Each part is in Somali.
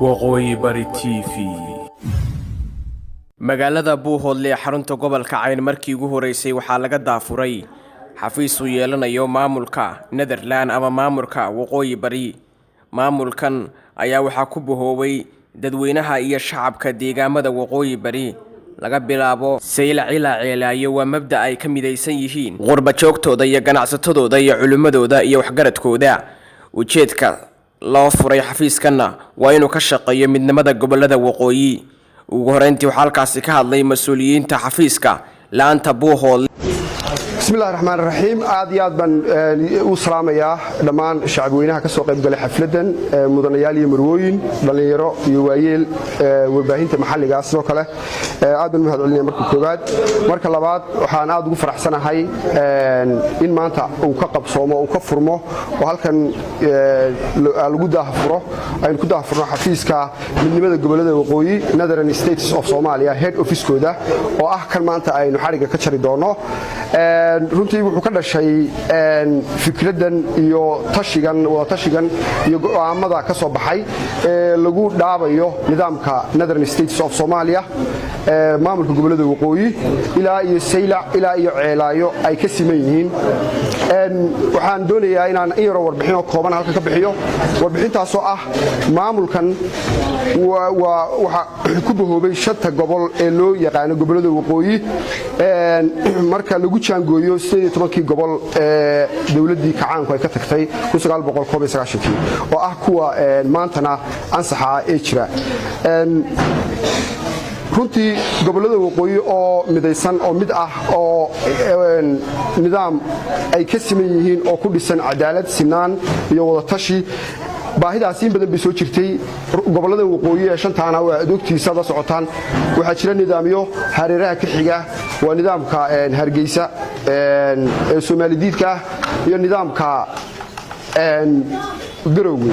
waqooyi bari TV magaalada Buuhoodle xarunta gobolka Cayn markii ugu horeysay waxaa laga daafuray xafiis uu yeelanayo maamulka Netherland ama maamulka waqooyi bari. Maamulkan ayaa waxaa ku buhoobay dadweynaha iyo shacabka deegaamada waqooyi bari laga bilaabo saylac ilaa ceelaayo. waa mabda ay ka midaysan yihiin qurba joogtooda iyo ganacsatadooda iyo culimadooda iyo waxgaradkooda. ujeedka loo furay xafiiskana waa inuu ka shaqeeyo midnimada gobolada waqooyi. ugu horeyntii waxa halkaasi ka hadlay mas'uuliyiinta xafiiska laanta Buuhoodle. bismillaahir rahmaanir rahiim. aad iyo aad baan u salaamayaa dhammaan shacabweynaha ka soo qayb galay xafladan, mudanayaal iyo marwooyin, dhalinyaro iyo waayeel, warbaahinta maxalliga ah sidoo kale aad baan u mahadcelinayaa marka koowaad. marka labaad waxaan aad ugu faraxsanahay in maanta uu ka qabsoomo uu ka furmo oo halkan lagu daahfuro aynu ku daahfurno xafiiska midnimada gobolada waqooyi Northern States of Somalia head office-kooda oo ah kan maanta aynu xariga ka jari doono. runtii wuxuu ka dhashay fikradan iyo tashigan iyo go'aamada ka soo baxay lagu dhaabayo nidaamka Northern States of Somalia maamulka gobolada waqooyi ilaa iyo saylac ilaa iyo ceelaayo ay ka siman yihiin. waxaan doonayaa inaan yaro warbixin kooban halka ka bixiyo. warbixintaas oo ah maamulkan waxa ku bahoobay shanta gobol ee loo yaqaan gobolada waqooyi marka lagu jaangooyo 18 gobol ee dawladii kacaanku ay ka tagtay 1991 oo ah kuwa maantana ansaxa ee jira. runtii gobolada waqooyi oo midaysan oo mid ah oo nidaam ay ka siman yihiin oo ku dhisan cadaalad, sinaan iyo wada tashi. baahidaas in badan bay soo jirtay. gobolada waqooyi ee shantaana waa adogtiisa la socotaan. waxaa jira nidaamyo hareeraha ka xiga, waa nidaamka Hargeysa ee Soomaalidiidka iyo nidaamka Garowe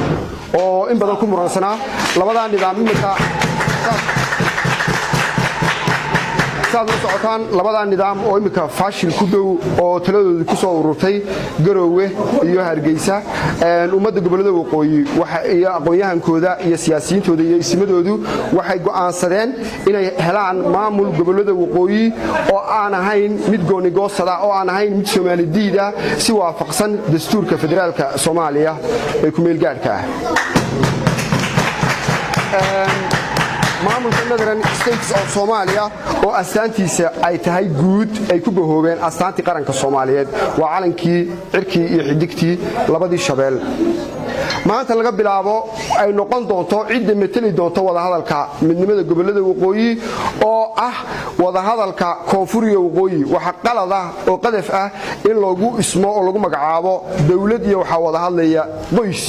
oo in badan ku muransanaa. labada nidaam imika saad la socotaan, labada nidaam oo imika faashil ku dhow oo taladoodu ku soo ururtay Garowe iyo Hargeysa. ummadda gobolada waqooyi waxa ay aqoon-yahankooda iyo siyaasiyiintooda iyo ismadoodu waxay go'aansadeen inay helaan maamul gobolada waqooyi oo aan ahayn mid goonigoosada oo aan ahayn mid Soomaalidiida si waafaqsan dastuurka federaalka Soomaaliya ee ku meel gaarka ah. maamulka Northern States of Somalia oo astaantiisa ay tahay guud ay ku bahoobeen astaantii qaranka Soomaaliyeed waa calankii cirkii iyo xidigtii labadii shabeel. maanta laga bilaabo ay noqon doonto cid meteli doonto wada hadalka midnimada gobolada waqooyi oo ah wada hadalka koonfuriga waqooyi. waxa qalad ah oo qadaf ah in lagu ismo oo lagu magacaabo dawlad iyo waxa wada hadlaya qoys.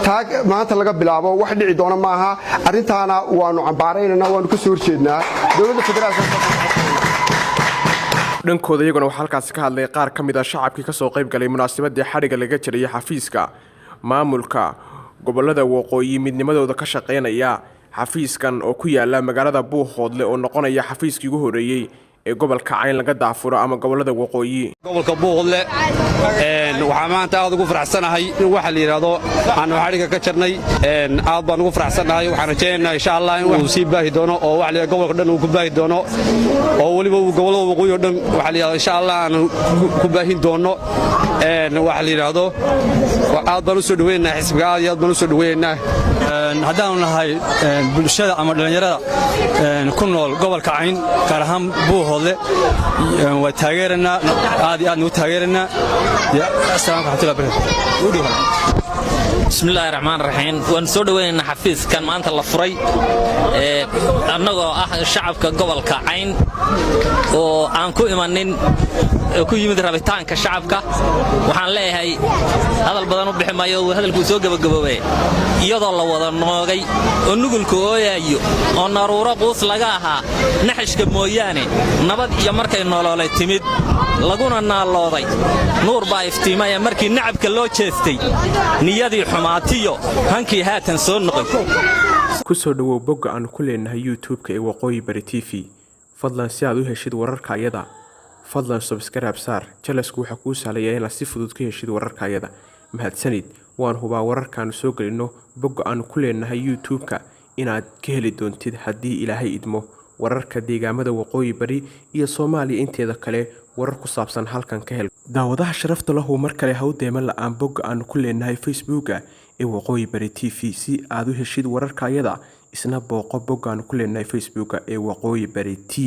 taag maanta laga bilaabo wax dhici doona maaha. arintaana waanu cambaaraynaa, waanu ka soo horjeednaa dawladda federaalka. dhankooda iyaguna waxa halkaas ka hadlay qaar ka mid ah shacabkii ka soo qayb galay munaasabadii xariga laga jiray xafiiska maamulka gobolada waqooyi midnimadooda ka shaqeynaya. xafiiskan oo ku yaala magaalada Buuhoodle oo noqonaya xafiiskii ugu horeeyay ee gobolka Cayn laga daafuro ama gobolada waqooyi. gobolka Buuhoodle waxaan maanta aad ugu faraxsanahay in waxa la yiraahdo aan xariga ka jarnay. aad baan ugu faraxsanahay. waxaan rajaynayaa insha Allah in uu sii baahi doono oo wax la gobolka dhan uu ku baahi doono oo waliba gobolada waqooyi oo dhan waxa la yiraahdo insha Allah aan ku baahin doono. waxa la yiraahdo aad baan u soo dhaweynaa xisbiga, aad baan u soo dhaweynaa haddaan nahay bulshada ama dhalinyarada ku nool gobolka Cayn gaar ahaan Buuhoodle waa taageeranaa, aad iyo aad u taageeranaa. assalaamu calaykum. bismillaahir rahmaanir rahiim. waan soo dhaweynaynaa xafiiskan maanta la furay annagoo ah shacabka gobolka Cayn oo aan ku imanin ku yimid rabitaanka shacabka. waxaan leeyahay hadal badan u biximayo hadalku soo gabagaboobay iyadoo la wada noogay oo nugulka ooyayo oo naruuro quus laga ahaa naxishka mooyaane nabad iyo markay nololay timid laguna naalooday nuur baa iftiimaya markii nacabka loo jeestay niyadii xumaatiyo hankii haatan soo noqon. ku soo dhawow bogga aan ku leenahay YouTube-ka ee waqooyi bari TV. fadlan si aad u heshid wararka ayada fadlan subscribe saar. jalasku waxa kuu sahlayaa inaad si fudud ka heshid wararka ayada. mahadsanid. waan hubaa wararkaanu soo gelino bogga aan ku leenahay YouTube-ka inaad ka heli doontid haddii ilaahay idmo wararka deegaamada waqooyi bari iyo Soomaaliya inteeda kale warar ku saabsan halkan ka hel. daawadaha sharafta lahu mar kale hawdeema la'aan bogga aan ku leenahay Facebook ee waqooyi bari TV si aad u heshid wararka ayada isna booqo bogga aan ku leenahay Facebook ee waqooyi bari TV.